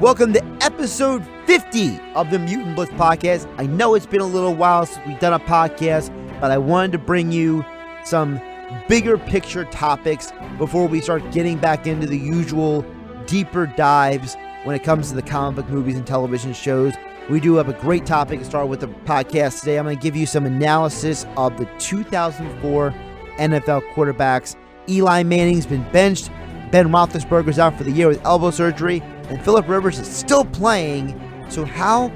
Welcome to episode 50 of the Mutant Blitz Podcast. I know it's been a little while since we've done a podcast, but I wanted to bring you some bigger picture topics before we start getting back into the usual deeper dives when it comes to the comic book movies and television shows. We do have a great topic to start with the podcast today. I'm going to give you some analysis of the 2004 NFL quarterbacks. Eli Manning's been benched. Ben Roethlisberger's out for the year with elbow surgery. And Philip Rivers is still playing. So how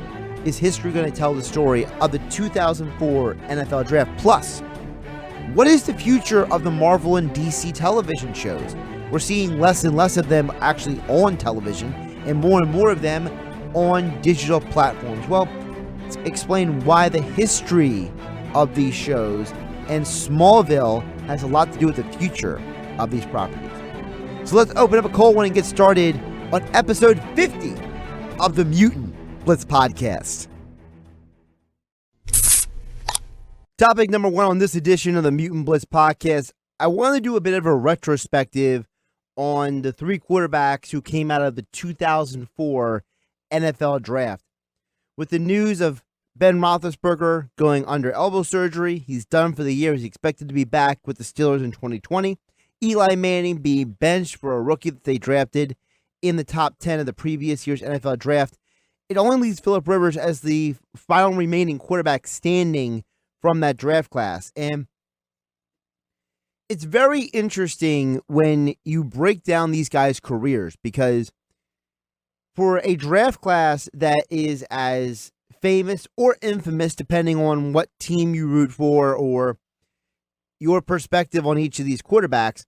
is history going to tell the story of the 2004 NFL Draft? Plus, what is the future of the Marvel and DC television shows? We're seeing less and less of them actually on television and more of them on digital platforms. Well, let's explain why the history of these shows and Smallville has a lot to do with the future of these properties. So let's open up a cold one and get started on episode 50 of the Mutant Blitz Podcast. Topic number one on this edition of the Mutant Blitz Podcast, I want to do a bit of a retrospective on the three quarterbacks who came out of the 2004 NFL Draft. With the news of Ben Roethlisberger going under elbow surgery, he's done for the year. He's expected to be back with the Steelers in 2020. Eli Manning being benched for a rookie that they drafted in the top 10 of the previous year's NFL Draft. It only leaves Philip Rivers as the final remaining quarterback standing from that draft class. And it's very interesting when you break down these guys' careers, because for a draft class that is as famous or infamous, depending on what team you root for or your perspective on each of these quarterbacks,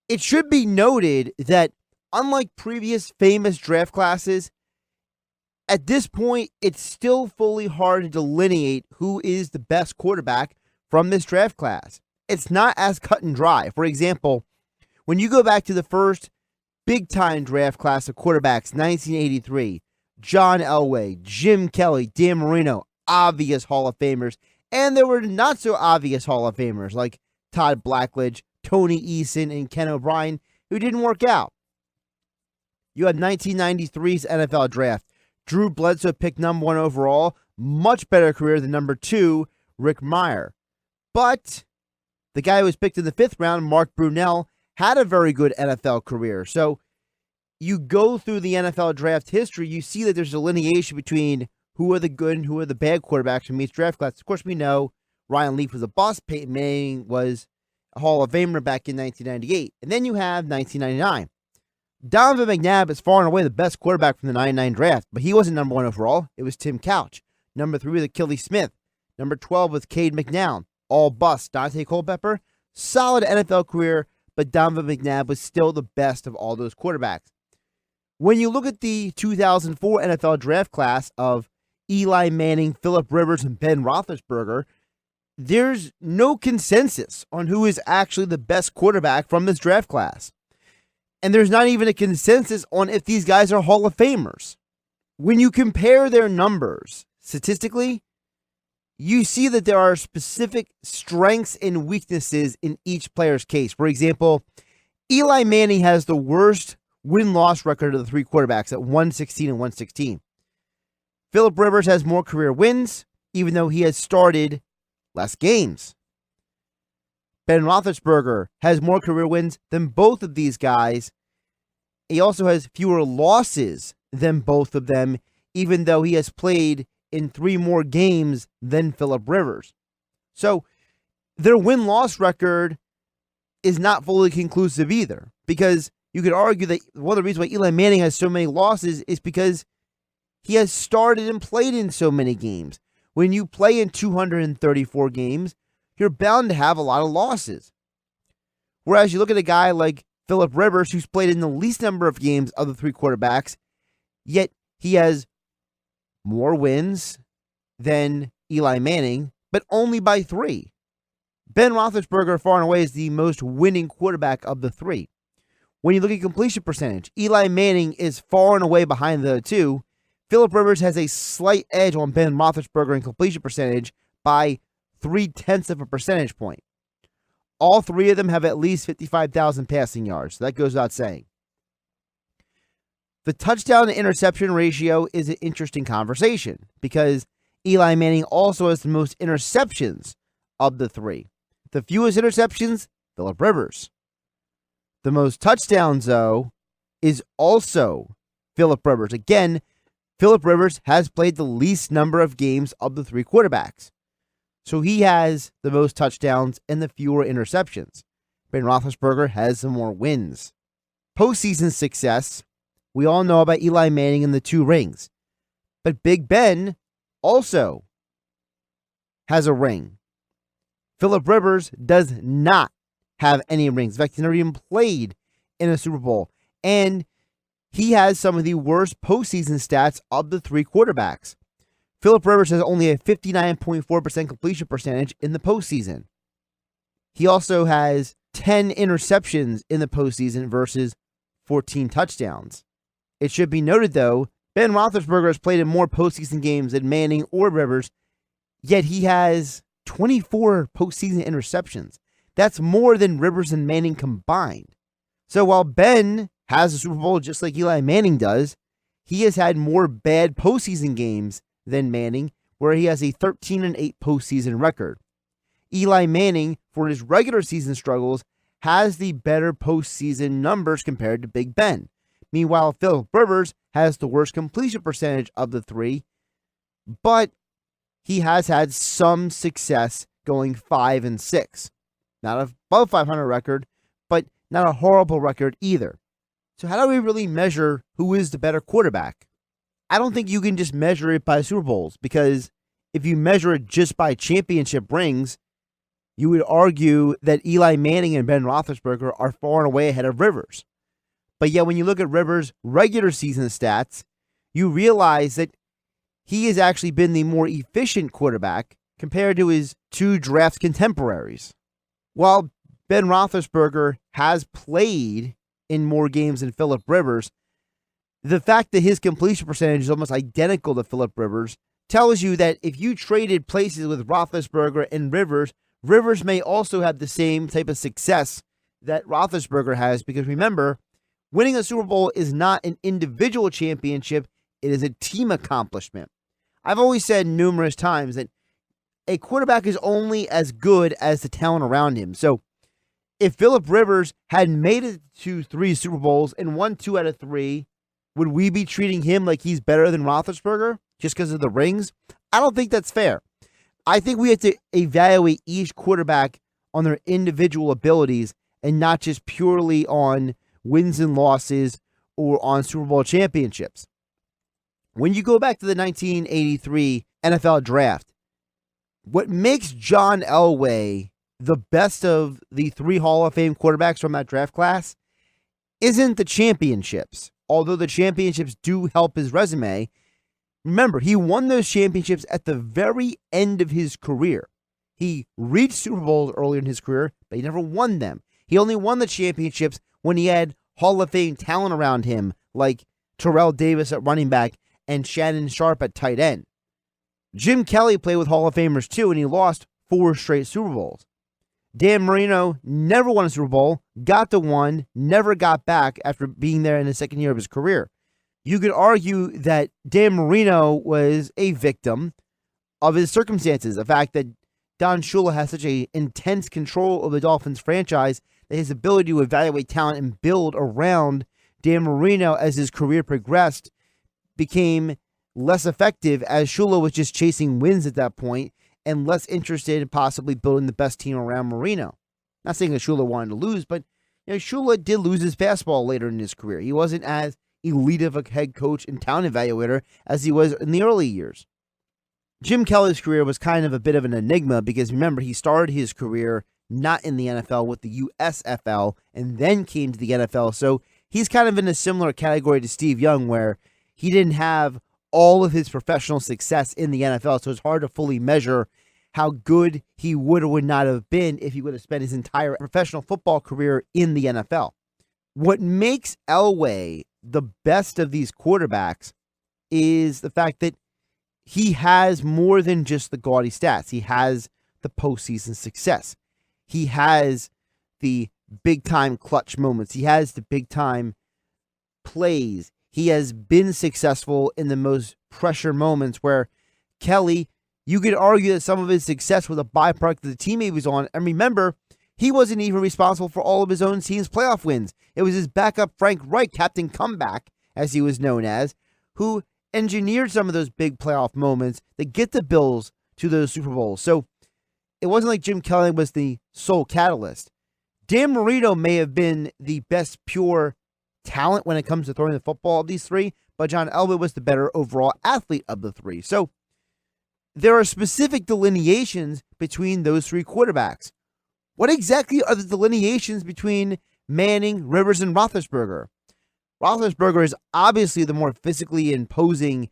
it should be noted that unlike previous famous draft classes, at this point, it's still fully hard to delineate who is the best quarterback from this draft class. It's not as cut and dry. For example, when you go back to the first big-time draft class of quarterbacks, 1983, John Elway, Jim Kelly, Dan Marino, obvious Hall of Famers, and there were not-so-obvious Hall of Famers like Todd Blackledge, Tony Eason, and Ken O'Brien, who didn't work out. You had 1993's NFL Draft. Drew Bledsoe picked number 1 overall. Much better career than number 2, Rick Meyer. But the guy who was picked in the 5th round, Mark Brunell, had a very good NFL career. So you go through the NFL Draft history, you see that there's a delineation between who are the good and who are the bad quarterbacks from each draft class. Of course, we know Ryan Leaf was a bust. Peyton Manning was a Hall of Famer back in 1998. And then you have 1999. Donovan McNabb is far and away the best quarterback from the 99 draft, but he wasn't number 1 overall. It was Tim Couch. Number 3 was Achilles Smith. Number 12 was Cade McNown. All bust. Dante Culpepper, solid NFL career, but Donovan McNabb was still the best of all those quarterbacks. When you look at the 2004 NFL draft class of Eli Manning, Philip Rivers, and Ben Roethlisberger, there's no consensus on who is actually the best quarterback from this draft class. And there's not even a consensus on if these guys are Hall of Famers. When you compare their numbers statistically, you see that there are specific strengths and weaknesses in each player's case. For example, Eli Manning has the worst win-loss record of the three quarterbacks at 116 and 116. Philip Rivers has more career wins, even though he has started less games. Ben Roethlisberger has more career wins than both of these guys. He also has fewer losses than both of them, even though he has played in 3 more games than Philip Rivers. So their win-loss record is not fully conclusive either, because you could argue that one of the reasons why Eli Manning has so many losses is because he has started and played in so many games. When you play in 234 games, you're bound to have a lot of losses. Whereas you look at a guy like Philip Rivers, who's played in the least number of games of the three quarterbacks, yet he has more wins than Eli Manning, but only by 3. Ben Roethlisberger far and away is the most winning quarterback of the 3. When you look at completion percentage, Eli Manning is far and away behind the 2. Philip Rivers has a slight edge on Ben Roethlisberger in completion percentage by 0.3 of a percentage point. All 3 of them have at least 55,000 passing yards. So that goes without saying. The touchdown to interception ratio is an interesting conversation because Eli Manning also has the most interceptions of the three. The fewest interceptions, Phillip Rivers. The most touchdowns, though, is also Phillip Rivers. Again, Phillip Rivers has played the least number of games of the three quarterbacks. So he has the most touchdowns and the fewer interceptions. Ben Roethlisberger has some more wins. Postseason success, we all know about Eli Manning and the 2 rings. But Big Ben also has a ring. Phillip Rivers does not have any rings. In fact, he's never even played in a Super Bowl. And he has some of the worst postseason stats of the 3 quarterbacks. Phillip Rivers has only a 59.4% completion percentage in the postseason. He also has 10 interceptions in the postseason versus 14 touchdowns. It should be noted, though, Ben Roethlisberger has played in more postseason games than Manning or Rivers, yet he has 24 postseason interceptions. That's more than Rivers and Manning combined. So while Ben has a Super Bowl just like Eli Manning does, he has had more bad postseason games than Manning, where he has a 13-8 postseason record. Eli Manning, for his regular season struggles, has the better postseason numbers compared to Big Ben. Meanwhile, Phillip Rivers has the worst completion percentage of the 3, but he has had some success going 5-6. Not above 500 record, but not a horrible record either. So how do we really measure who is the better quarterback? I don't think you can just measure it by Super Bowls, because if you measure it just by championship rings, you would argue that Eli Manning and Ben Roethlisberger are far and away ahead of Rivers. But yet when you look at Rivers' regular season stats, you realize that he has actually been the more efficient quarterback compared to his 2 draft contemporaries. While Ben Roethlisberger has played in more games than Phillip Rivers, the fact that his completion percentage is almost identical to Phillip Rivers tells you that if you traded places with Roethlisberger and Rivers, Rivers may also have the same type of success that Roethlisberger has, because remember, winning a Super Bowl is not an individual championship, it is a team accomplishment. I've always said numerous times that a quarterback is only as good as the talent around him. So if Phillip Rivers had made it to 3 Super Bowls and won 2 out of 3, would we be treating him like he's better than Roethlisberger just because of the rings? I don't think that's fair. I think we have to evaluate each quarterback on their individual abilities and not just purely on wins and losses or on Super Bowl championships. When you go back to the 1983 NFL draft, what makes John Elway the best of the 3 Hall of Fame quarterbacks from that draft class isn't the championships. Although the championships do help his resume, remember, he won those championships at the very end of his career. He reached Super Bowls earlier in his career, but he never won them. He only won the championships when he had Hall of Fame talent around him, like Terrell Davis at running back and Shannon Sharp at tight end. Jim Kelly played with Hall of Famers too, and he lost 4 straight Super Bowls. Dan Marino never won a Super Bowl, got to 1, never got back after being there in the second year of his career. You could argue that Dan Marino was a victim of his circumstances. The fact that Don Shula has such an intense control of the Dolphins franchise that his ability to evaluate talent and build around Dan Marino as his career progressed became less effective, as Shula was just chasing wins at that point and less interested in possibly building the best team around Marino. Not saying that Shula wanted to lose, but Shula did lose his fastball later in his career. He wasn't as elite of a head coach and talent evaluator as he was in the early years. Jim Kelly's career was kind of a bit of an enigma because remember, he started his career not in the NFL with the USFL and then came to the NFL. So he's kind of in a similar category to Steve Young, where he didn't have all of his professional success in the NFL, so it's hard to fully measure how good he would or would not have been if he would have spent his entire professional football career in the NFL. What makes Elway the best of these quarterbacks is the fact that he has more than just the gaudy stats. He has the postseason success. He has the big-time clutch moments. He has the big-time plays. he has been successful in the most pressure moments where Kelly, you could argue that some of his success was a byproduct of the team he was on. And remember, he wasn't even responsible for all of his own team's playoff wins. It was his backup, Frank Reich, Captain Comeback, as he was known as, who engineered some of those big playoff moments that get the Bills to those Super Bowls. So it wasn't like Jim Kelly was the sole catalyst. Dan Marino may have been the best pure talent when it comes to throwing the football of these three, but John Elway was the better overall athlete of the three. So there are specific delineations between those three quarterbacks. What exactly are the delineations between Manning, Rivers, and Roethlisberger? Roethlisberger is obviously the more physically imposing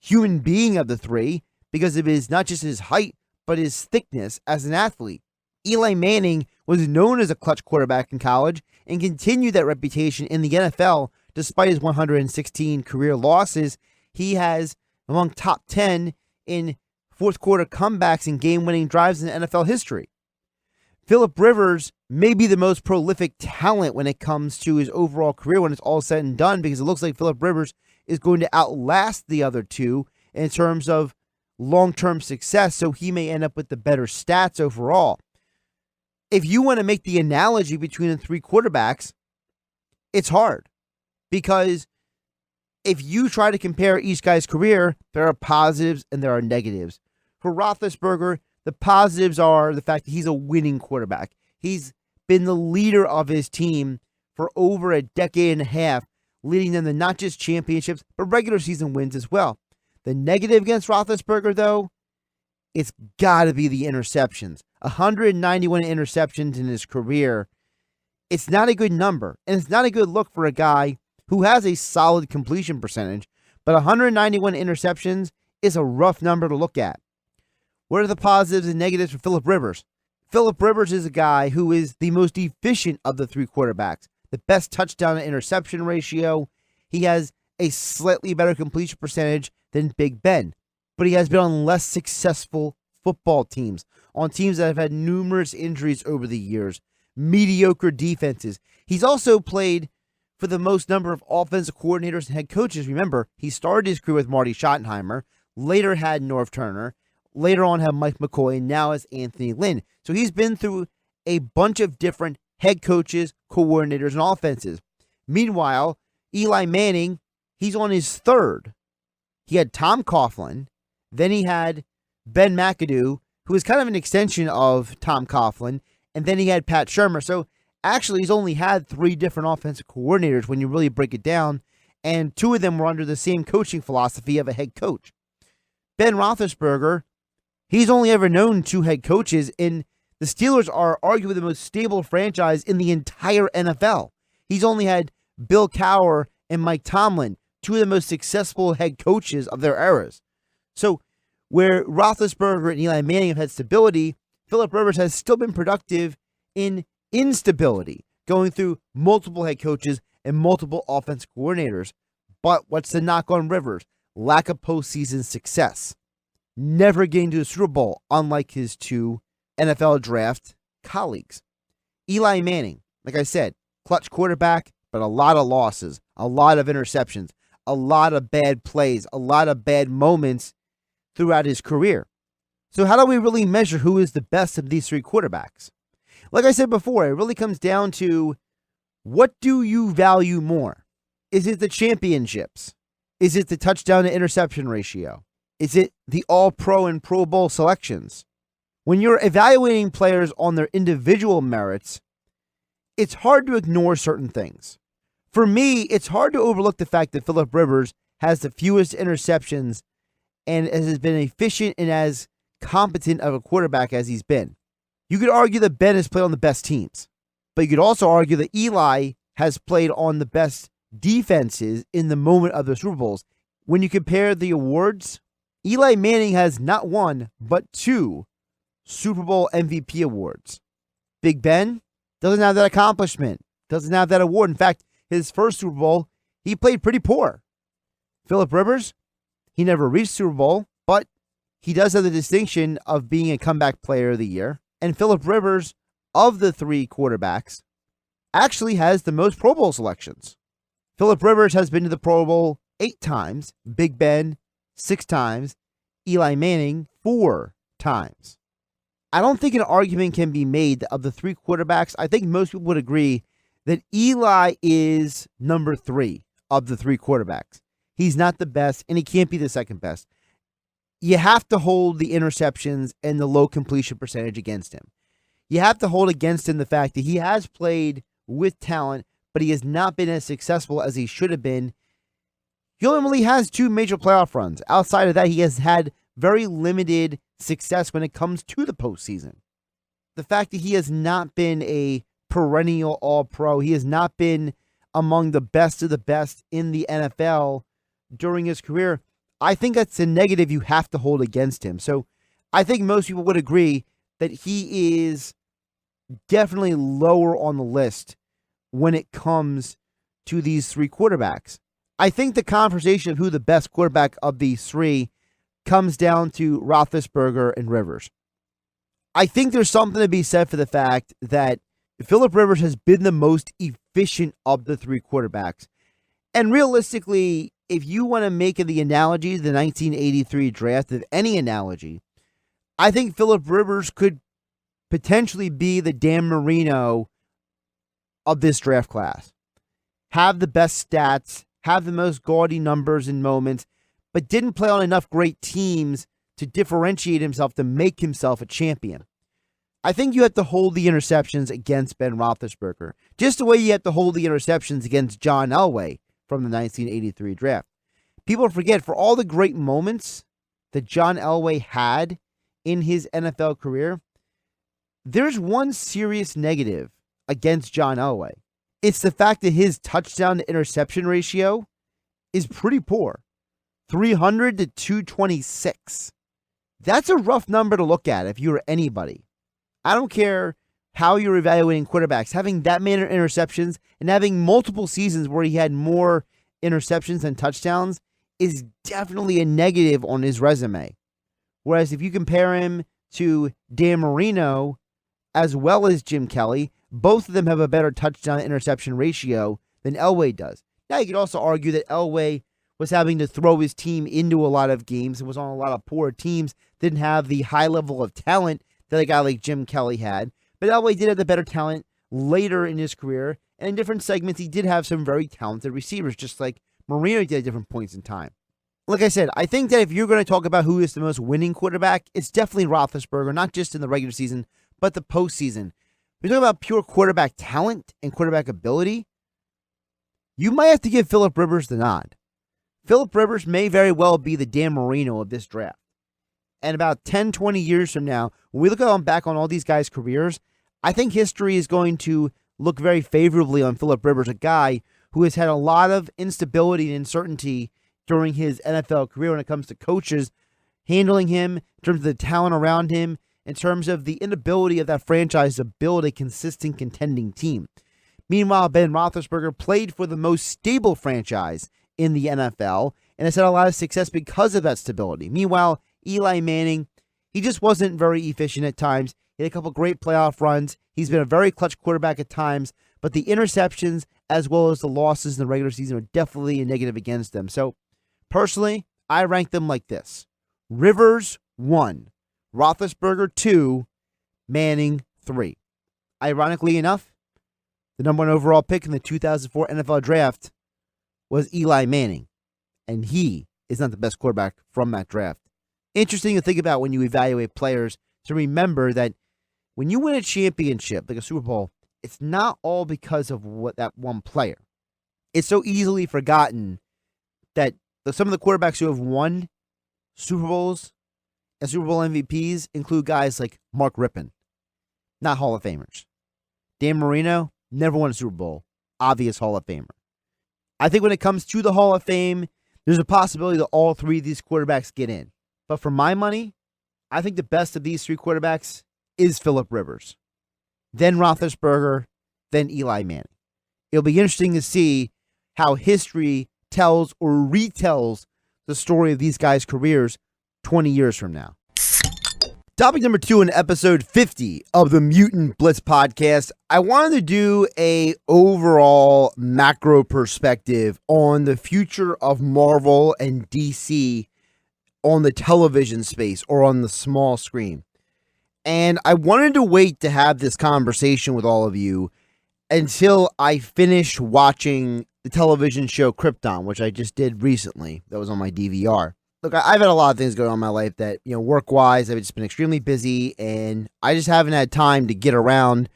human being of the three because of his, not just his height, but his thickness as an athlete. Eli Manning was known as a clutch quarterback in college and continued that reputation in the NFL despite his 116 career losses. He has among top 10 in fourth quarter comebacks and game-winning drives in NFL history. Phillip Rivers may be the most prolific talent when it comes to his overall career when it's all said and done, because it looks like Phillip Rivers is going to outlast the other two in terms of long-term success, so he may end up with the better stats overall. If you want to make the analogy between the three quarterbacks, it's hard, because if you try to compare each guy's career, there are positives and there are negatives. For Roethlisberger, the positives are the fact that he's a winning quarterback. He's been the leader of his team for over a decade and a half, leading them to not just championships, but regular season wins as well. The negative against Roethlisberger, though, it's got to be the interceptions. 191 interceptions in his career. It's not a good number, and it's not a good look for a guy who has a solid completion percentage, but 191 interceptions is a rough number to look at. What are the positives and negatives for Phillip Rivers? Phillip Rivers is a guy who is the most efficient of the three quarterbacks, the best touchdown to interception ratio. He has a slightly better completion percentage than Big Ben, but he has been on less successful football teams, on teams that have had numerous injuries over the years, mediocre defenses. He's also played for the most number of offensive coordinators and head coaches. Remember, he started his career with Marty Schottenheimer, later had Norv Turner, later on had Mike McCoy, and now has Anthony Lynn. So he's been through a bunch of different head coaches, coordinators, and offenses. Meanwhile, Eli Manning, he's on his third. He had Tom Coughlin, then he had Ben McAdoo, who was kind of an extension of Tom Coughlin, and then he had Pat Shurmur. So actually, he's only had three different offensive coordinators when you really break it down, and two of them were under the same coaching philosophy of a head coach. Ben Roethlisberger, he's only ever known two head coaches, and the Steelers are arguably the most stable franchise in the entire NFL. He's only had Bill Cowher and Mike Tomlin, two of the most successful head coaches of their eras. So where Roethlisberger and Eli Manning have had stability, Phillip Rivers has still been productive in instability, going through multiple head coaches and multiple offensive coordinators. But what's the knock on Rivers? Lack of postseason success. Never getting to the Super Bowl, unlike his two NFL draft colleagues. Eli Manning, like I said, clutch quarterback, but a lot of losses, a lot of interceptions, a lot of bad plays, a lot of bad moments throughout his career. So how do we really measure who is the best of these three quarterbacks? Like I said before, it really comes down to, what do you value more? Is it the championships? Is it the touchdown to interception ratio? Is it the All-Pro and Pro Bowl selections? When you're evaluating players on their individual merits, it's hard to ignore certain things. For me, it's hard to overlook the fact that Phillip Rivers has the fewest interceptions and has been efficient and as competent of a quarterback as he's been. You could argue that Ben has played on the best teams, but you could also argue that Eli has played on the best defenses in the moment of the Super Bowls. When you compare the awards, Eli Manning has not one, but two Super Bowl MVP awards. Big Ben doesn't have that accomplishment, doesn't have that award. In fact, his first Super Bowl, he played pretty poor. Phillip Rivers, he never reached Super Bowl, but he does have the distinction of being a comeback player of the year. And Phillip Rivers, of the three quarterbacks, actually has the most Pro Bowl selections. Phillip Rivers has been to the Pro Bowl 8 times, Big Ben 6 times, Eli Manning 4 times. I don't think an argument can be made of the 3 quarterbacks. I think most people would agree that Eli is number 3 of the 3 quarterbacks. He's not the best, and he can't be the second best. You have to hold the interceptions and the low completion percentage against him. You have to hold against him the fact that he has played with talent, but he has not been as successful as he should have been. He only has 2 major playoff runs. Outside of that, he has had very limited success when it comes to the postseason. The fact that he has not been a perennial All-Pro, he has not been among the best of the best in the NFL during his career, I think that's a negative you have to hold against him. So I think most people would agree that he is definitely lower on the list when it comes to these 3 quarterbacks. I think the conversation of who the best quarterback of these 3 comes down to Roethlisberger and Rivers. I think there's something to be said for the fact that Phillip Rivers has been the most efficient of the 3 quarterbacks. And realistically, if you want to make the analogy, the 1983 draft, of any analogy, I think Phillip Rivers could potentially be the Dan Marino of this draft class. Have the best stats, have the most gaudy numbers and moments, but didn't play on enough great teams to differentiate himself, to make himself a champion. I think you have to hold the interceptions against Ben Roethlisberger, just the way you have to hold the interceptions against John Elway from the 1983 draft. People forget, for all the great moments that John Elway had in his NFL career, there's one serious negative against John Elway. It's the fact that his touchdown to interception ratio is pretty poor. 300 to 226. That's a rough number to look at if you're anybody. I don't care how you're evaluating quarterbacks. Having that many interceptions and having multiple seasons where he had more interceptions than touchdowns is definitely a negative on his resume. Whereas if you compare him to Dan Marino as well as Jim Kelly, both of them have a better touchdown-interception ratio than Elway does. Now, you could also argue that Elway was having to throw his team into a lot of games and was on a lot of poor teams, didn't have the high level of talent that a guy like Jim Kelly had. But Elway did have the better talent later in his career, and in different segments, he did have some very talented receivers, just like Marino did at different points in time. Like I said, I think that if you're going to talk about who is the most winning quarterback, it's definitely Roethlisberger, not just in the regular season, but the postseason. If you're talking about pure quarterback talent and quarterback ability, you might have to give Phillip Rivers the nod. Phillip Rivers may very well be the Dan Marino of this draft. And about 10, 20 years from now, when we look back on all these guys' careers, I think history is going to look very favorably on Phillip Rivers, a guy who has had a lot of instability and uncertainty during his NFL career when it comes to coaches handling him, in terms of the talent around him, in terms of the inability of that franchise to build a consistent contending team. Meanwhile, Ben Roethlisberger played for the most stable franchise in the NFL and has had a lot of success because of that stability. Meanwhile, Eli Manning, he just wasn't very efficient at times. He had a couple great playoff runs. He's been a very clutch quarterback at times, but the interceptions as well as the losses in the regular season are definitely a negative against them. So, personally, I rank them like this. Rivers, 1. Roethlisberger, 2. Manning, 3. Ironically enough, the number 1 overall pick in the 2004 NFL Draft was Eli Manning, and he is not the best quarterback from that draft. Interesting to think about when you evaluate players, to remember that when you win a championship, like a Super Bowl, it's not all because of what that one player. It's so easily forgotten that some of the quarterbacks who have won Super Bowls and Super Bowl MVPs include guys like Mark Rippon, not Hall of Famers. Dan Marino, never won a Super Bowl, obvious Hall of Famer. I think when it comes to the Hall of Fame, there's a possibility that all 3 of these quarterbacks get in. But for my money, I think the best of these 3 quarterbacks is Phillip Rivers, then Roethlisberger, then Eli Manning. It'll be interesting to see how history tells or retells the story of these guys' careers 20 years from now. Topic number 2 in episode 50 of the Mutant Blitz Podcast. I wanted to do a overall macro perspective on the future of Marvel and DC on the television space or on the small screen. And I wanted to wait to have this conversation with all of you until I finished watching the television show Krypton, which I just did recently. That was on my DVR. Look, I've had a lot of things going on in my life that, work-wise, I've just been extremely busy, and I just haven't had time to get around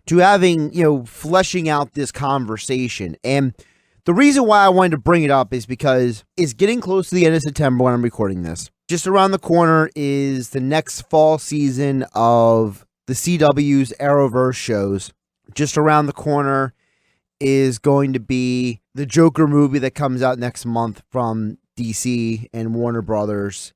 to having, fleshing out this conversation. And the reason why I wanted to bring it up is because it's getting close to the end of September when I'm recording this. Just around the corner is the next fall season of the CW's Arrowverse shows. Just around the corner is going to be the Joker movie that comes out next month from DC and Warner Brothers.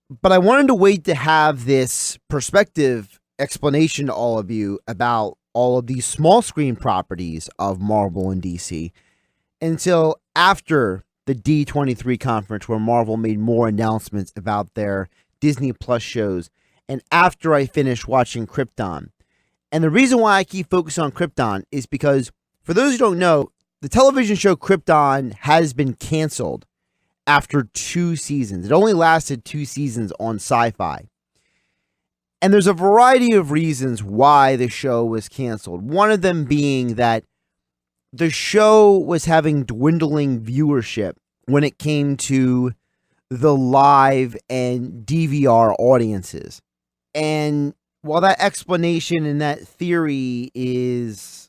But I wanted to wait to have this perspective explanation to all of you about all of these small screen properties of Marvel and DC until after the D23 conference, where Marvel made more announcements about their Disney Plus shows, and after I finished watching Krypton. And the reason why I keep focusing on Krypton is because, for those who don't know, the television show Krypton has been canceled after 2 seasons. It only lasted 2 seasons on Sci-Fi. And there's a variety of reasons why the show was canceled. One of them being that the show was having dwindling viewership when it came to the live and DVR audiences. And while that explanation and that theory is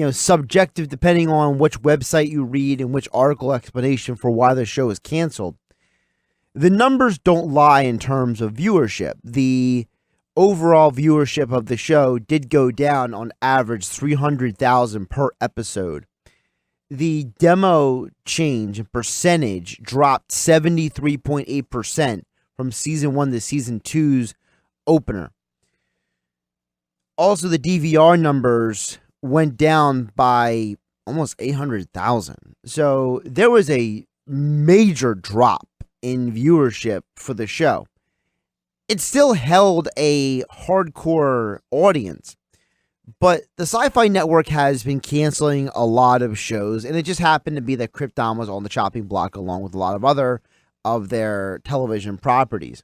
subjective depending on which website you read and which article explanation for why the show is canceled, the numbers don't lie in terms of viewership. The overall viewership of the show did go down on average 300,000 per episode. The demo change in percentage dropped 73.8% from season 1 to season 2's opener. Also, the DVR numbers went down by almost 800,000. So there was a major drop in viewership for the show. It still held a hardcore audience, but the Sci-Fi Network has been canceling a lot of shows, and it just happened to be that Krypton was on the chopping block along with a lot of other of their television properties.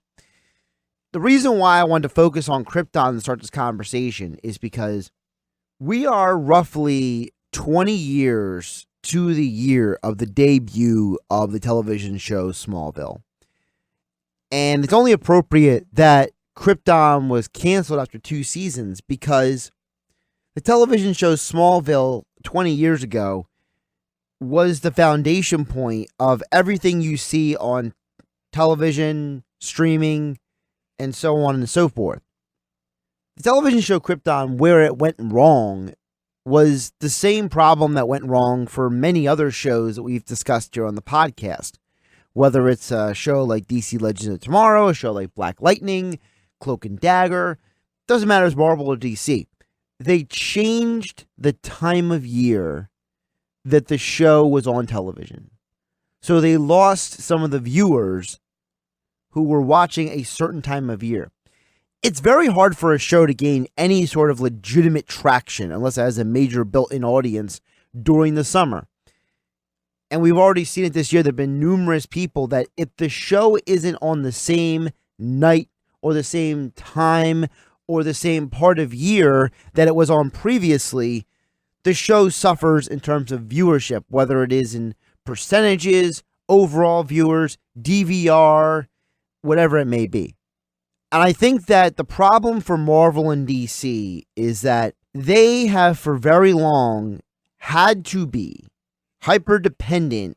The reason why I wanted to focus on Krypton and start this conversation is because we are roughly 20 years to the year of the debut of the television show Smallville. And it's only appropriate that Krypton was canceled after 2 seasons because the television show Smallville 20 years ago was the foundation point of everything you see on television, streaming, and so on and so forth. The television show Krypton, where it went wrong, was the same problem that went wrong for many other shows that we've discussed here on the podcast. Whether it's a show like DC Legends of Tomorrow, a show like Black Lightning, Cloak and Dagger, doesn't matter if it's Marvel or DC. They changed the time of year that the show was on television. So they lost some of the viewers who were watching a certain time of year. It's very hard for a show to gain any sort of legitimate traction unless it has a major built-in audience during the summer. And we've already seen it this year. There have been numerous people that if the show isn't on the same night or the same time or the same part of year that it was on previously, the show suffers in terms of viewership, whether it is in percentages, overall viewers, DVR, whatever it may be. And I think that the problem for Marvel and DC is that they have for very long had to be hyper dependent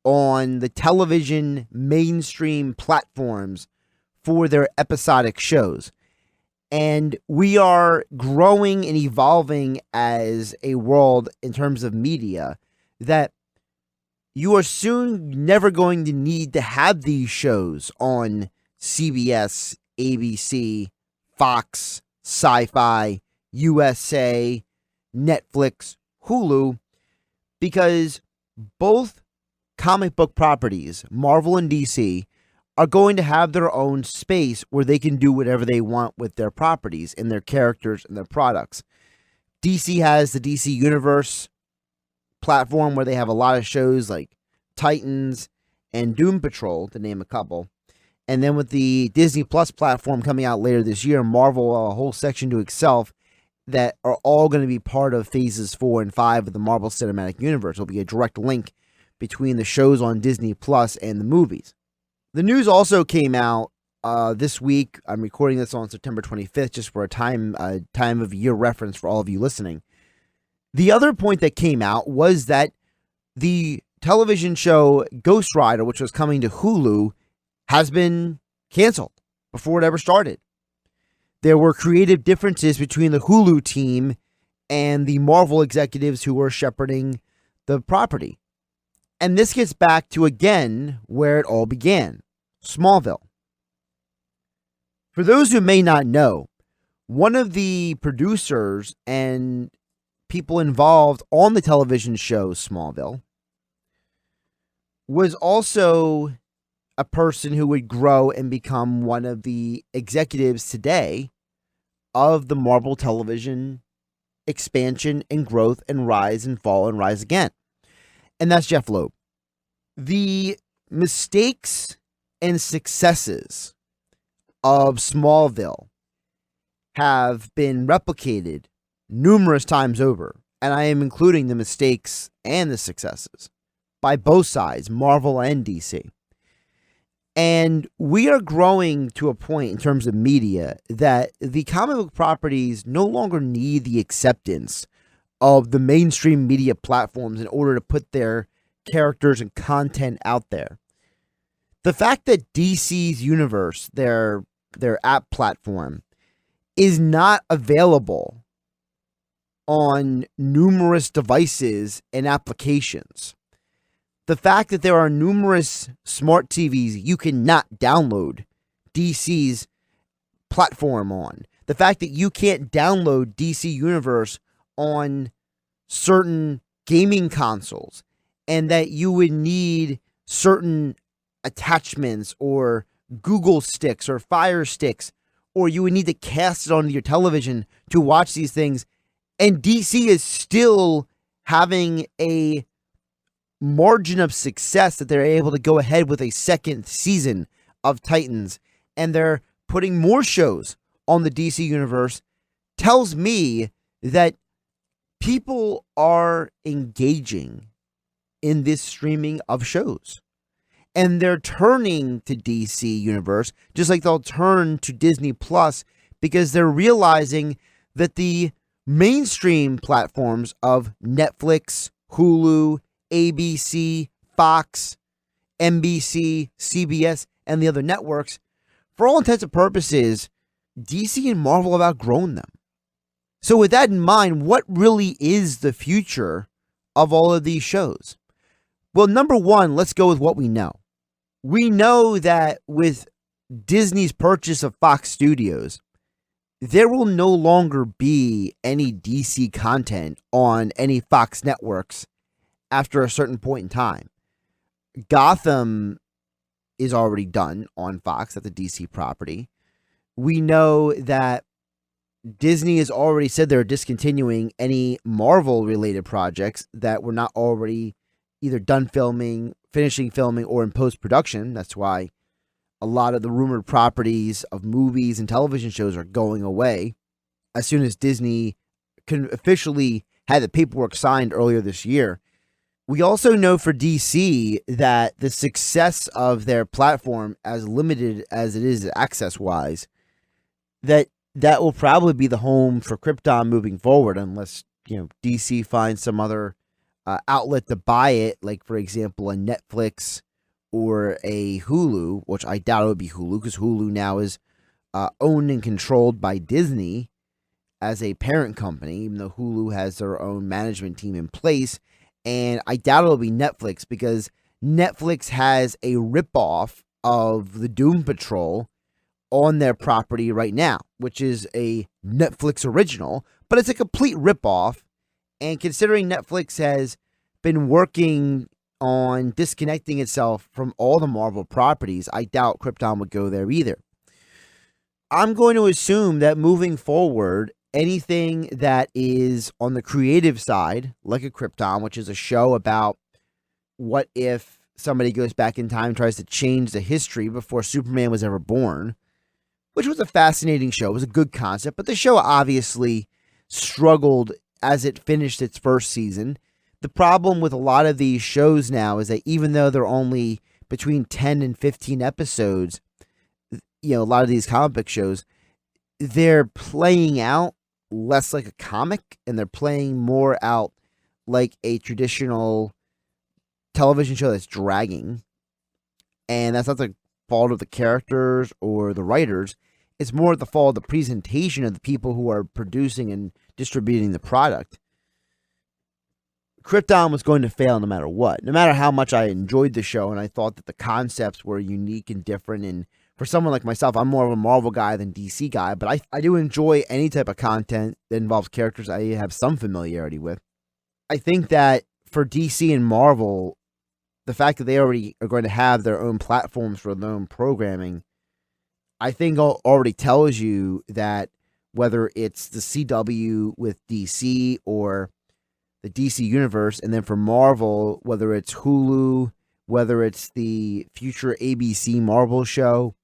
on the television mainstream platforms for their episodic shows. And we are growing and evolving as a world in terms of media that you are soon never going to need to have these shows on CBS, ABC, Fox, Sci-Fi, USA, Netflix, Hulu, because both comic book properties, Marvel and DC, are going to have their own space where they can do whatever they want with their properties and their characters and their products. DC has the DC Universe platform where they have a lot of shows like Titans and Doom Patrol, to name a couple. And then with the Disney Plus platform coming out later this year, Marvel, a whole section to itself that are all going to be part of phases 4 and 5 of the Marvel Cinematic Universe. There'll be a direct link between the shows on Disney Plus and the movies. The news also came out this week. I'm recording this on September 25th, just for a time of year reference for all of you listening. The other point that came out was that the television show Ghost Rider, which was coming to Hulu, has been canceled before it ever started. There were creative differences between the Hulu team and the Marvel executives who were shepherding the property. And this gets back to, again, where it all began, Smallville. For those who may not know, one of the producers and people involved on the television show Smallville was also a person who would grow and become one of the executives today of the Marvel television expansion and growth and rise and fall and rise again. And that's Jeff Loeb. The mistakes and successes of Smallville have been replicated numerous times over, and I am including the mistakes and the successes by both sides, Marvel and DC. And we are growing to a point in terms of media that the comic book properties no longer need the acceptance of the mainstream media platforms in order to put their characters and content out there. The fact that DC's universe, their app platform, is not available on numerous devices and applications. The fact that there are numerous smart TVs you cannot download DC's platform on. The fact that you can't download DC Universe on certain gaming consoles, and that you would need certain attachments or Google sticks or Fire sticks, or you would need to cast it onto your television to watch these things. And DC is still having a margin of success that they're able to go ahead with a second season of Titans, and they're putting more shows on the DC Universe, tells me that people are engaging in this streaming of shows. And they're turning to DC Universe, just like they'll turn to Disney Plus, because they're realizing that the mainstream platforms of Netflix, Hulu, ABC, Fox, NBC, CBS, and the other networks, for all intents and purposes, DC and Marvel have outgrown them. So with that in mind, what really is the future of all of these shows? Well, number one, let's go with what we know. We know that with Disney's purchase of Fox Studios, there will no longer be any DC content on any Fox networks after a certain point in time. Gotham is already done on Fox at the DC property. We know that Disney has already said they're discontinuing any Marvel-related projects that were not already either done filming, finishing filming, or in post-production. That's why a lot of the rumored properties of movies and television shows are going away as soon as Disney officially had the paperwork signed earlier this year. We also know for DC that the success of their platform, as limited as it is access-wise, that will probably be the home for Krypton moving forward, unless DC finds some other outlet to buy it, like, for example, a Netflix or a Hulu, which I doubt it would be Hulu, because Hulu now is owned and controlled by Disney as a parent company, even though Hulu has their own management team in place. And I doubt it'll be Netflix, because Netflix has a ripoff of the Doom Patrol on their property right now, which is a Netflix original, but it's a complete ripoff. And considering Netflix has been working on disconnecting itself from all the Marvel properties, I doubt Krypton would go there either. I'm going to assume that moving forward, anything that is on the creative side, like a Krypton, which is a show about what if somebody goes back in time and tries to change the history before Superman was ever born, which was a fascinating show. It was a good concept, but the show obviously struggled as it finished its first season. The problem with a lot of these shows now is that even though they're only between 10 and 15 episodes, a lot of these comic book shows, they're playing out less like a comic and they're playing more out like a traditional television show that's dragging. And that's not the fault of the characters or the writers. It's more the fault of the presentation of the people who are producing and distributing the product. Krypton was going to fail no matter what. No matter how much I enjoyed the show and I thought that the concepts were unique and different. And for someone like myself, I'm more of a Marvel guy than DC guy, but I do enjoy any type of content that involves characters I have some familiarity with. I think that for DC and Marvel, the fact that they already are going to have their own platforms for their own programming, I think already tells you that whether it's the CW with DC or the DC universe, and then for Marvel, whether it's Hulu, whether it's the future ABC Marvel show,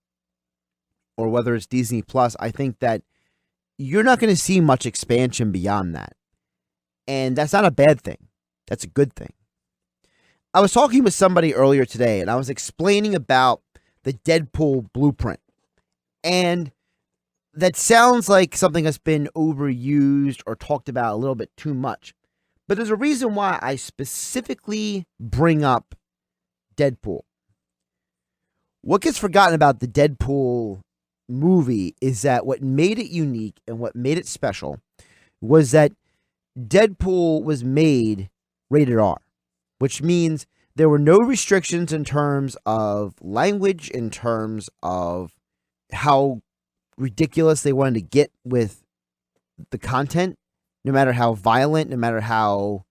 or whether it's Disney Plus, I think that you're not going to see much expansion beyond that. And that's not a bad thing. That's a good thing. I was talking with somebody earlier today, and I was explaining about the Deadpool blueprint. And that sounds like something that's been overused or talked about a little bit too much. But there's a reason why I specifically bring up Deadpool. What gets forgotten about the Deadpool movie is that what made it unique and what made it special was that Deadpool was made rated R, which means there were no restrictions in terms of language, in terms of how ridiculous they wanted to get with the content, no matter how violent, no matter how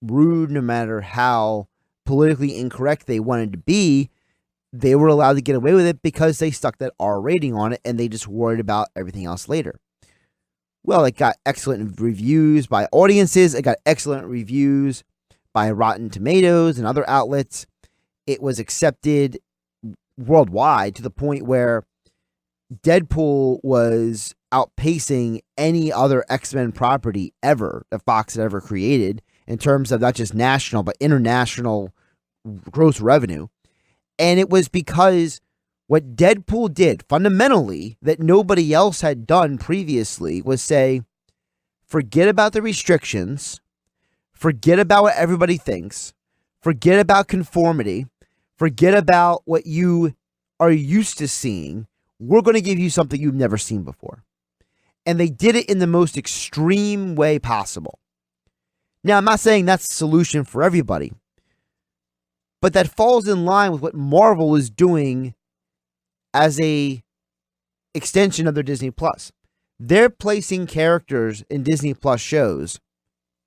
rude, no matter how politically incorrect they wanted to be. They were allowed to get away with it because they stuck that R rating on it and they just worried about everything else later. Well, it got excellent reviews by audiences. It got excellent reviews by Rotten Tomatoes and other outlets. It was accepted worldwide to the point where Deadpool was outpacing any other X-Men property ever that Fox had ever created in terms of not just national, but international gross revenue. And it was because what Deadpool did fundamentally that nobody else had done previously was say, forget about the restrictions, forget about what everybody thinks, forget about conformity, forget about what you are used to seeing. We're going to give you something you've never seen before. And they did it in the most extreme way possible. Now, I'm not saying that's the solution for everybody, but that falls in line with what Marvel is doing as a extension of their Disney Plus. They're placing characters in Disney Plus shows,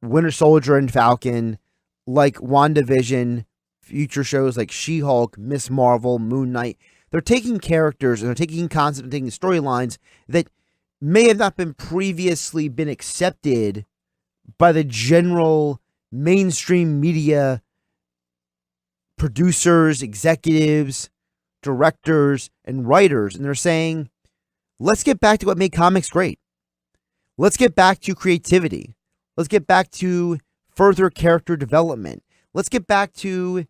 Winter Soldier and Falcon, like WandaVision, future shows like She-Hulk, Miss Marvel, Moon Knight. They're taking characters and they're taking concepts and taking storylines that may have not been previously been accepted by the general mainstream media producers, executives, directors, and writers. And they're saying, let's get back to what made comics great. Let's get back to creativity. Let's get back to further character development. Let's get back to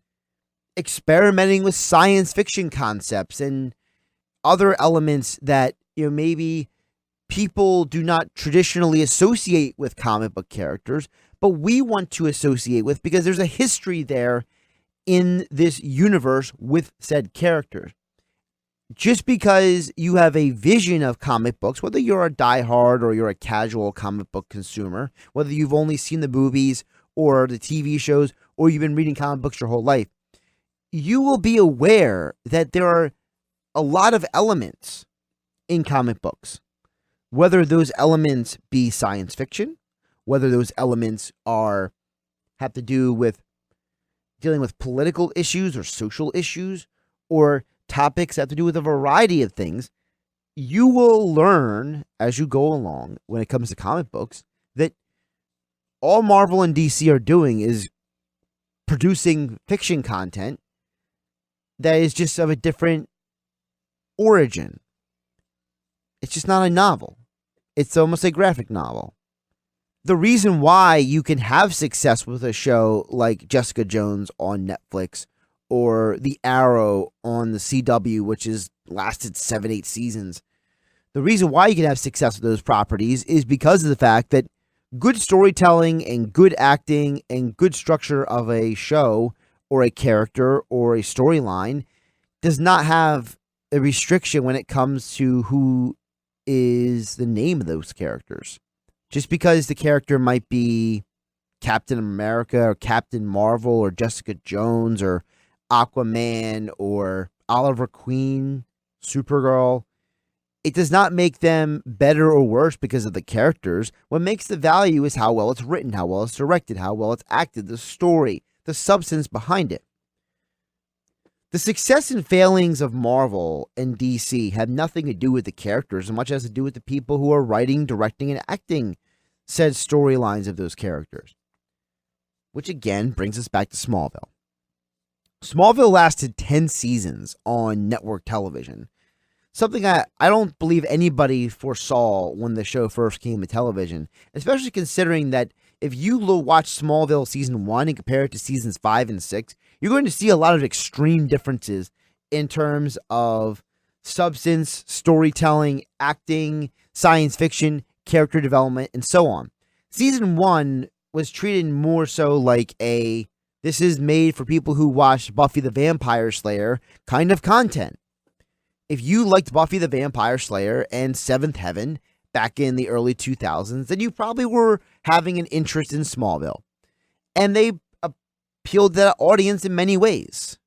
experimenting with science fiction concepts and other elements that, maybe people do not traditionally associate with comic book characters, but we want to associate with because there's a history there in this universe with said characters. Just because you have a vision of comic books, whether you're a diehard or you're a casual comic book consumer, whether you've only seen the movies or the TV shows, or you've been reading comic books your whole life, you will be aware that there are a lot of elements in comic books. Whether those elements be science fiction, whether those elements have to do with dealing with political issues or social issues or topics that have to do with a variety of things, you will learn as you go along when it comes to comic books that all Marvel and DC are doing is producing fiction content that is just of a different origin. It's just not a novel. It's almost a graphic novel. The reason why you can have success with a show like Jessica Jones on Netflix or The Arrow on the CW, which has lasted 7-8 seasons, the reason why you can have success with those properties is because of the fact that good storytelling and good acting and good structure of a show or a character or a storyline does not have a restriction when it comes to who is the name of those characters. Just because the character might be Captain America or Captain Marvel or Jessica Jones or Aquaman or Oliver Queen, Supergirl, it does not make them better or worse because of the characters. What makes the value is how well it's written, how well it's directed, how well it's acted, the story, the substance behind it. The success and failings of Marvel and DC have nothing to do with the characters as much as to do with the people who are writing, directing, and acting said storylines of those characters. Which again brings us back to Smallville. Smallville lasted 10 seasons on network television. Something I don't believe anybody foresaw when the show first came to television, especially considering that if you watch Smallville season 1 and compare it to seasons 5 and 6, you're going to see a lot of extreme differences in terms of substance, storytelling, acting, science fiction, character development, and so on. Season 1 was treated more so like this is made for people who watch Buffy the Vampire Slayer kind of content. If you liked Buffy the Vampire Slayer and Seventh Heaven back in the early 2000s, then you probably were having an interest in Smallville. And they appealed to that audience in many ways.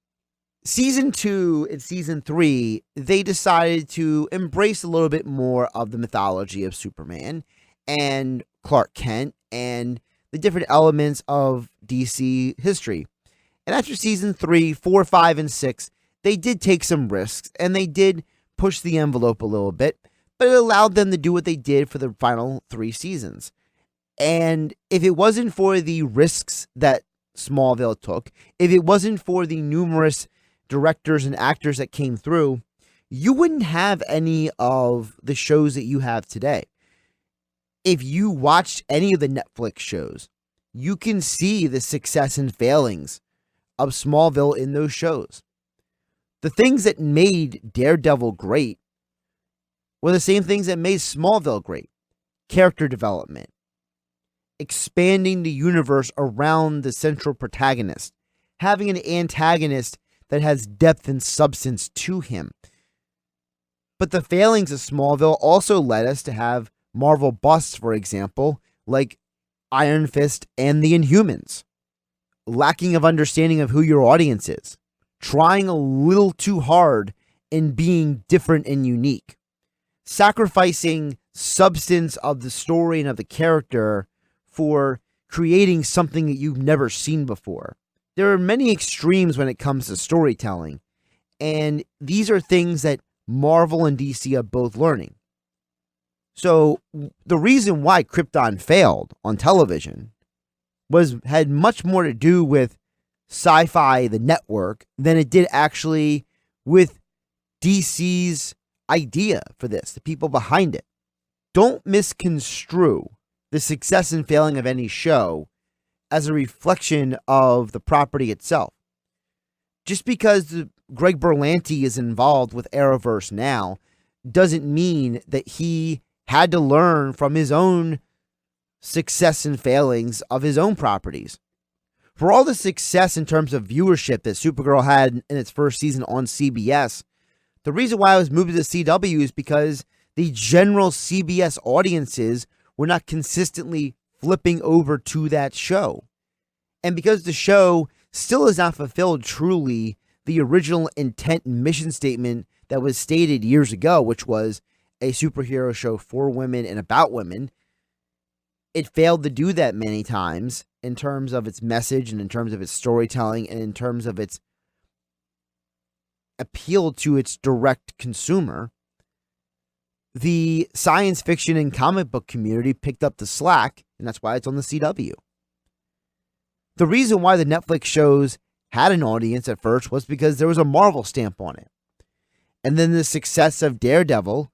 Season 2 and Season 3, they decided to embrace a little bit more of the mythology of Superman and Clark Kent and the different elements of DC history. And after Season 3, 4, 5, and 6, they did take some risks and they did push the envelope a little bit, but it allowed them to do what they did for the final 3 seasons. And if it wasn't for the risks that Smallville took, if it wasn't for the numerous directors and actors that came through, you wouldn't have any of the shows that you have today. If you watched any of the Netflix shows, you can see the success and failings of Smallville in those shows. The things that made Daredevil great were the same things that made Smallville great. Character development, expanding the universe around the central protagonist, having an antagonist that has depth and substance to him. But the failings of Smallville also led us to have Marvel busts, for example, like Iron Fist and the Inhumans. Lacking of understanding of who your audience is. Trying a little too hard in being different and unique. Sacrificing substance of the story and of the character for creating something that you've never seen before. There are many extremes when it comes to storytelling, and these are things that Marvel and DC are both learning. So the reason why Krypton failed on television had much more to do with Sci-Fi, the network, than it did actually with DC's idea for this, the people behind it. Don't misconstrue the success and failing of any show as a reflection of the property itself. Just because Greg Berlanti is involved with Arrowverse now doesn't mean that he had to learn from his own success and failings of his own properties. For all the success in terms of viewership that Supergirl had in its first season on CBS, the reason why it was moved to the CW is because the general CBS audiences were not consistently flipping over to that show. And because the show still has not fulfilled truly the original intent and mission statement that was stated years ago, which was a superhero show for women and about women, it failed to do that many times. in terms of its message and in terms of its storytelling and in terms of its appeal to its direct consumer, the science fiction and comic book community picked up the slack, and that's why it's on the CW. The reason why the Netflix shows had an audience at first was because there was a Marvel stamp on it. And then the success of Daredevil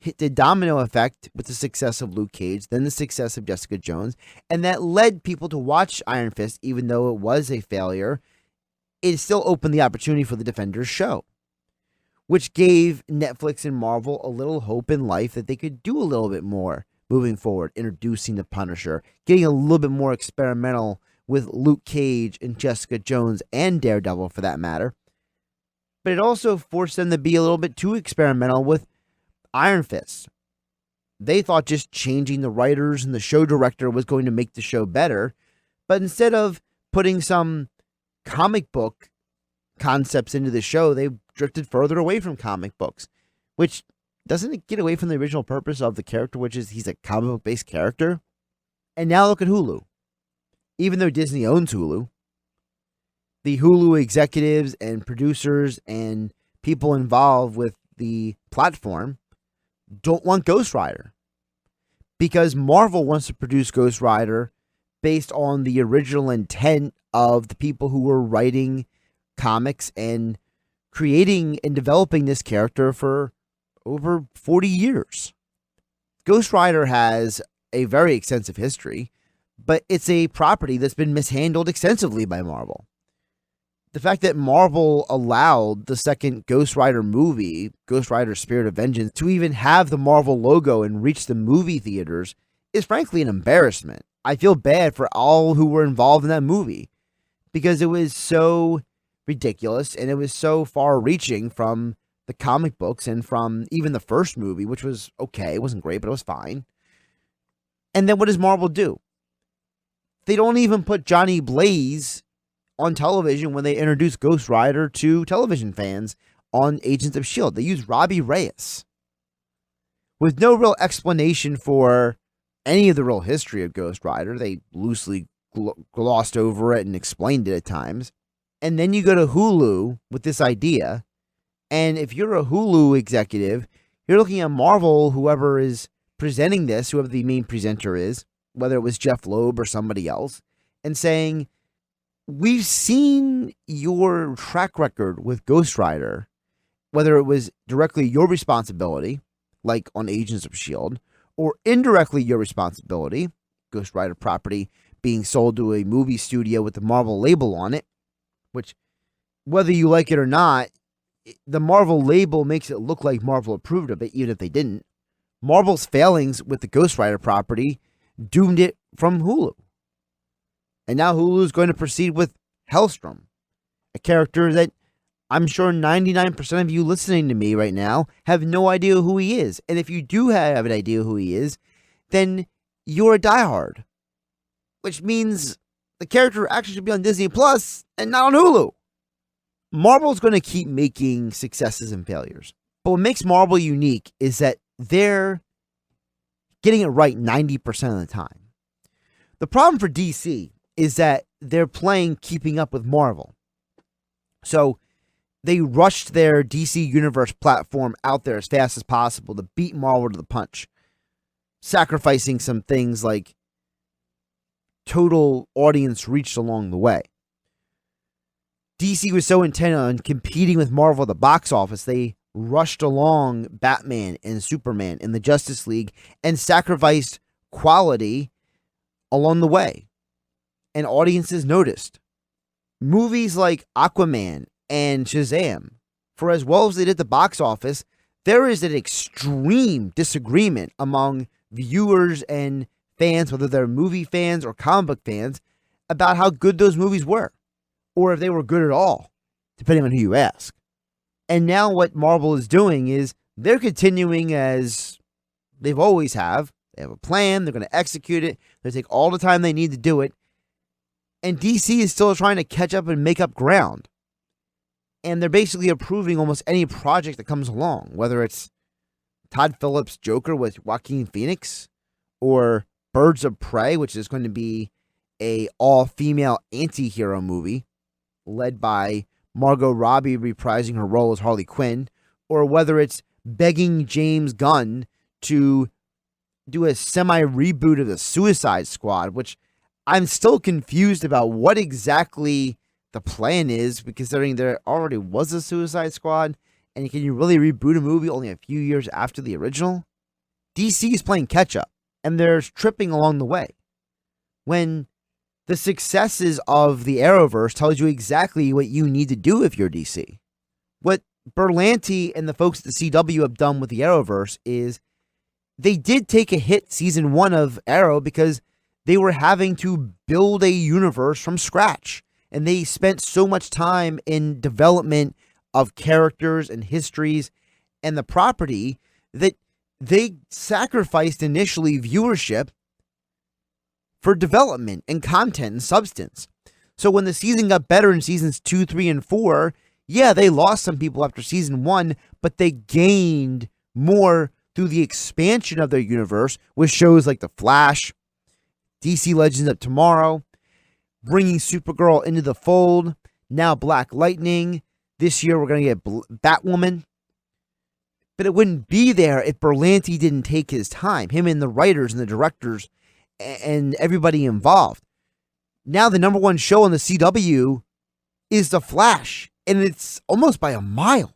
hit the domino effect with the success of Luke Cage, then the success of Jessica Jones, and that led people to watch Iron Fist, even though it was a failure. It still opened the opportunity for the Defenders show, which gave Netflix and Marvel a little hope in life that they could do a little bit more moving forward, introducing the Punisher, getting a little bit more experimental with Luke Cage and Jessica Jones and Daredevil for that matter. But it also forced them to be a little bit too experimental with Iron Fist. They thought just changing the writers and the show director was going to make the show better, but instead of putting some comic book concepts into the show, they drifted further away from comic books, which doesn't get away from the original purpose of the character, which is he's a comic book based character. And now look at Hulu. Even though Disney owns Hulu, the Hulu executives and producers and people involved with the platform don't want Ghost Rider, because Marvel wants to produce Ghost Rider based on the original intent of the people who were writing comics and creating and developing this character for over 40 years. Ghost Rider has a very extensive history, but it's a property that's been mishandled extensively by Marvel. The fact that Marvel allowed the second Ghost Rider movie, Ghost Rider Spirit of Vengeance, to even have the Marvel logo and reach the movie theaters is frankly an embarrassment. I feel bad for all who were involved in that movie because it was so ridiculous and it was so far-reaching from the comic books and from even the first movie, which was okay. It wasn't great, but it was fine. And then what does Marvel do? They don't even put Johnny Blaze on television when they introduce Ghost Rider to television fans on Agents of S.H.I.E.L.D. They use Robbie Reyes with no real explanation for any of the real history of Ghost Rider. They loosely glossed over it and explained it at times. And then you go to Hulu with this idea. And if you're a Hulu executive, you're looking at Marvel, whoever is presenting this, whoever the main presenter is, whether it was Jeff Loeb or somebody else, and saying, we've seen your track record with Ghost Rider, whether it was directly your responsibility, like on Agents of S.H.I.E.L.D., or indirectly your responsibility, Ghost Rider property being sold to a movie studio with the Marvel label on it, which, whether you like it or not, the Marvel label makes it look like Marvel approved of it, even if they didn't. Marvel's failings with the Ghost Rider property doomed it from Hulu. And now Hulu is going to proceed with Hellstrom, a character that I'm sure 99% of you listening to me right now have no idea who he is. And if you do have an idea who he is, then you're a diehard, which means the character actually should be on Disney Plus and not on Hulu. Marvel's going to keep making successes and failures. But what makes Marvel unique is that they're getting it right 90% of the time. The problem for DC is that they're playing keeping up with Marvel. So they rushed their DC Universe platform out there as fast as possible to beat Marvel to the punch, sacrificing some things like total audience reach along the way. DC was so intent on competing with Marvel at the box office, they rushed along Batman and Superman and the Justice League and sacrificed quality along the way. And audiences noticed. Movies like Aquaman and Shazam, for as well as they did the box office, there is an extreme disagreement among viewers and fans, whether they're movie fans or comic book fans, about how good those movies were, or if they were good at all, depending on who you ask. And now what Marvel is doing is they're continuing as they've always have. They have a plan. They're going to execute it. They take all the time they need to do it. And DC is still trying to catch up and make up ground. And they're basically approving almost any project that comes along, whether it's Todd Phillips' Joker with Joaquin Phoenix, or Birds of Prey, which is going to be a all-female anti-hero movie led by Margot Robbie reprising her role as Harley Quinn, or whether it's begging James Gunn to do a semi-reboot of the Suicide Squad, which I'm still confused about what exactly the plan is, considering there already was a Suicide Squad, and can you really reboot a movie only a few years after the original? DC is playing catch-up, and they're tripping along the way. When the successes of the Arrowverse tells you exactly what you need to do if you're DC. What Berlanti and the folks at the CW have done with the Arrowverse is they did take a hit season 1 of Arrow because they were having to build a universe from scratch. And they spent so much time in development of characters and histories and the property that they sacrificed initially viewership for development and content and substance. So when the season got better in seasons 2, 3, and 4, yeah, they lost some people after season 1, but they gained more through the expansion of their universe with shows like The Flash, DC Legends of Tomorrow, bringing Supergirl into the fold, now Black Lightning. This year we're going to get Batwoman. But it wouldn't be there if Berlanti didn't take his time, him and the writers and the directors and everybody involved. Now the number one show on the CW is The Flash, and it's almost by a mile.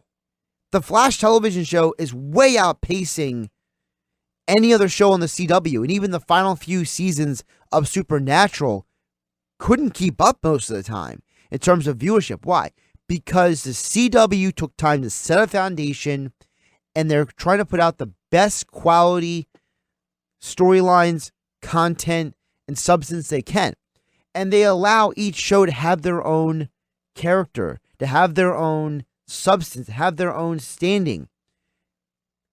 The Flash television show is way outpacing any other show on the CW, and even the final few seasons of Supernatural couldn't keep up most of the time in terms of viewership. Why? Because the CW took time to set a foundation, and they're trying to put out the best quality storylines, content, and substance they can. And they allow each show to have their own character, to have their own substance, to have their own standing.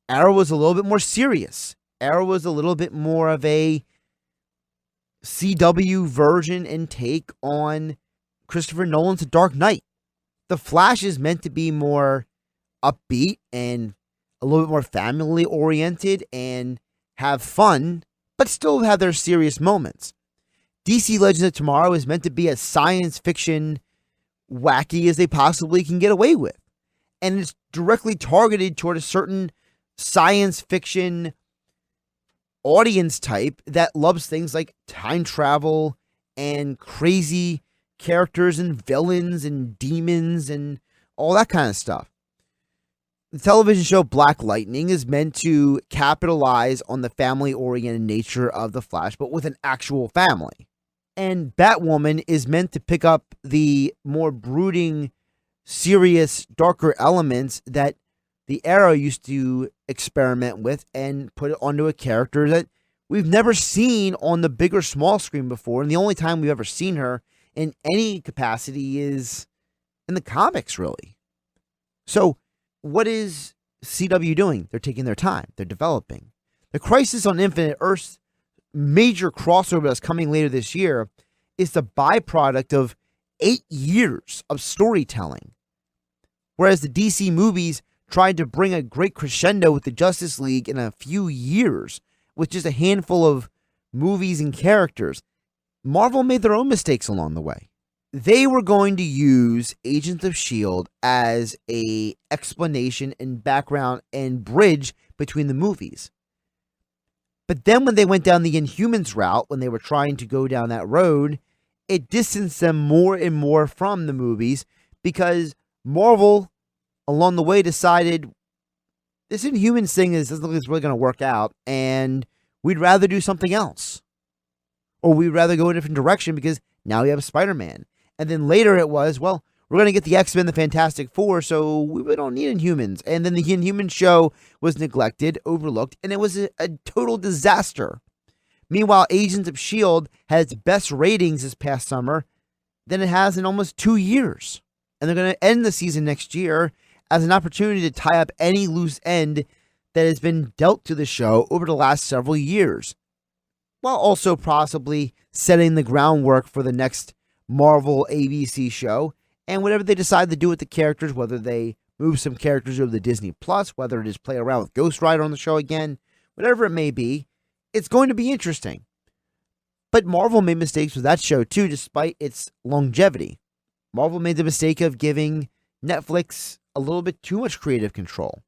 Arrow was a little bit more serious. Arrow was a little bit more of a CW version and take on Christopher Nolan's The Dark Knight. The Flash is meant to be more upbeat and a little bit more family oriented and have fun, but still have their serious moments. DC Legends of Tomorrow is meant to be as science fiction wacky as they possibly can get away with. And it's directly targeted toward a certain science fiction audience type that loves things like time travel and crazy characters and villains and demons and all that kind of stuff. The television show Black Lightning is meant to capitalize on the family-oriented nature of The Flash, but with an actual family. And Batwoman is meant to pick up the more brooding, serious, darker elements that the Arrow used to experiment with and put it onto a character that we've never seen on the big or small screen before. And the only time we've ever seen her in any capacity is in the comics, really. So what is CW doing? They're taking their time. They're developing. The Crisis on Infinite Earths major crossover that's coming later this year is the byproduct of 8 years of storytelling. Whereas the DC movies tried to bring a great crescendo with the Justice League in a few years with just a handful of movies and characters, Marvel made their own mistakes along the way. They were going to use Agents of S.H.I.E.L.D. as a explanation and background and bridge between the movies. But then when they went down the Inhumans route, when they were trying to go down that road, it distanced them more and more from the movies because Marvel, along the way, decided this Inhumans thing doesn't look like it's really going to work out, and we'd rather do something else. Or we'd rather go in a different direction because now we have Spider-Man. And then later it was, well, we're going to get the X-Men, the Fantastic Four, so we really don't need Inhumans. And then the Inhumans show was neglected, overlooked, and it was a total disaster. Meanwhile, Agents of S.H.I.E.L.D. had its best ratings this past summer than it has in almost 2 years. And they're going to end the season next year as an opportunity to tie up any loose end that has been dealt to the show over the last several years, while also possibly setting the groundwork for the next Marvel ABC show and whatever they decide to do with the characters, whether they move some characters over to Disney Plus, whether it is play around with Ghost Rider on the show again, whatever it may be, it's going to be interesting. But Marvel made mistakes with that show too, despite its longevity. Marvel made the mistake of giving Netflix a little bit too much creative control.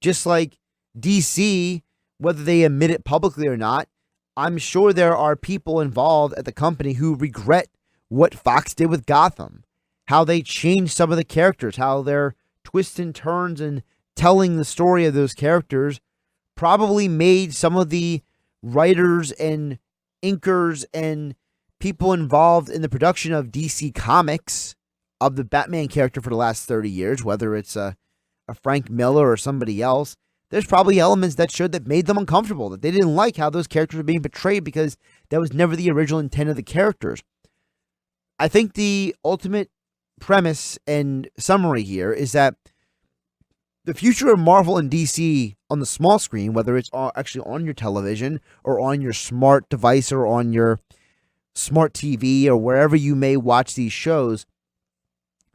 Just like DC, whether they admit it publicly or not, I'm sure there are people involved at the company who regret what Fox did with Gotham, how they changed some of the characters, how their twists and turns and telling the story of those characters probably made some of the writers and inkers and people involved in the production of DC Comics, of the Batman character for the last 30 years, whether it's a Frank Miller or somebody else, there's probably elements that made them uncomfortable, that they didn't like how those characters were being portrayed because that was never the original intent of the characters. I think the ultimate premise and summary here is that the future of Marvel and DC on the small screen, whether it's actually on your television or on your smart device or on your smart TV or wherever you may watch these shows,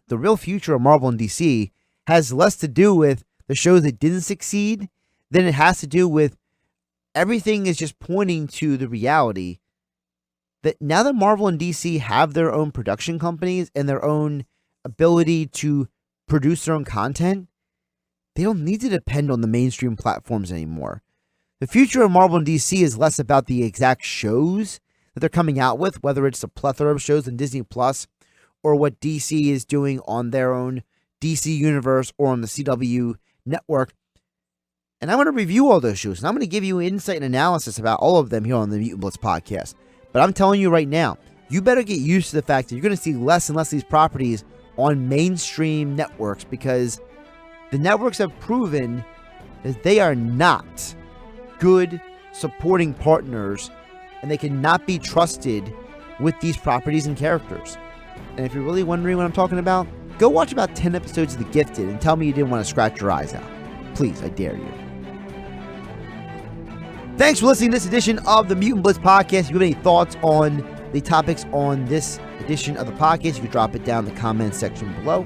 the real future of Marvel and DC has less to do with the shows that didn't succeed than it has to do with everything is just pointing to the reality that now that Marvel and DC have their own production companies and their own ability to produce their own content, they don't need to depend on the mainstream platforms anymore. The future of Marvel and DC is less about the exact shows that they're coming out with, whether it's a plethora of shows in Disney Plus or what DC is doing on their own DC universe or on the CW network. And I'm going to review all those shows, and I'm going to give you insight and analysis about all of them here on the Mutant Blitz podcast. But I'm telling you right now, you better get used to the fact that you're going to see less and less of these properties on mainstream networks because the networks have proven that they are not good supporting partners and they cannot be trusted with these properties and characters. And if you're really wondering what I'm talking about, go watch about 10 episodes of The Gifted and tell me you didn't want to scratch your eyes out. Please, I dare you. Thanks for listening to this edition of the Mutant Blitz podcast. If you have any thoughts on the topics on this edition of the podcast, you can drop it down in the comments section below.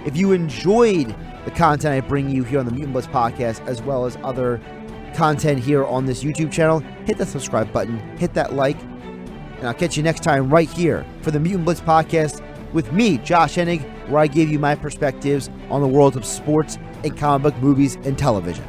If you enjoyed the content I bring you here on the Mutant Blitz podcast, as well as other content here on this YouTube channel, hit that subscribe button, hit that like, and I'll catch you next time right here for the Mutant Blitz podcast with me, Josh Hennig, where I give you my perspectives on the world of sports and comic book movies and television.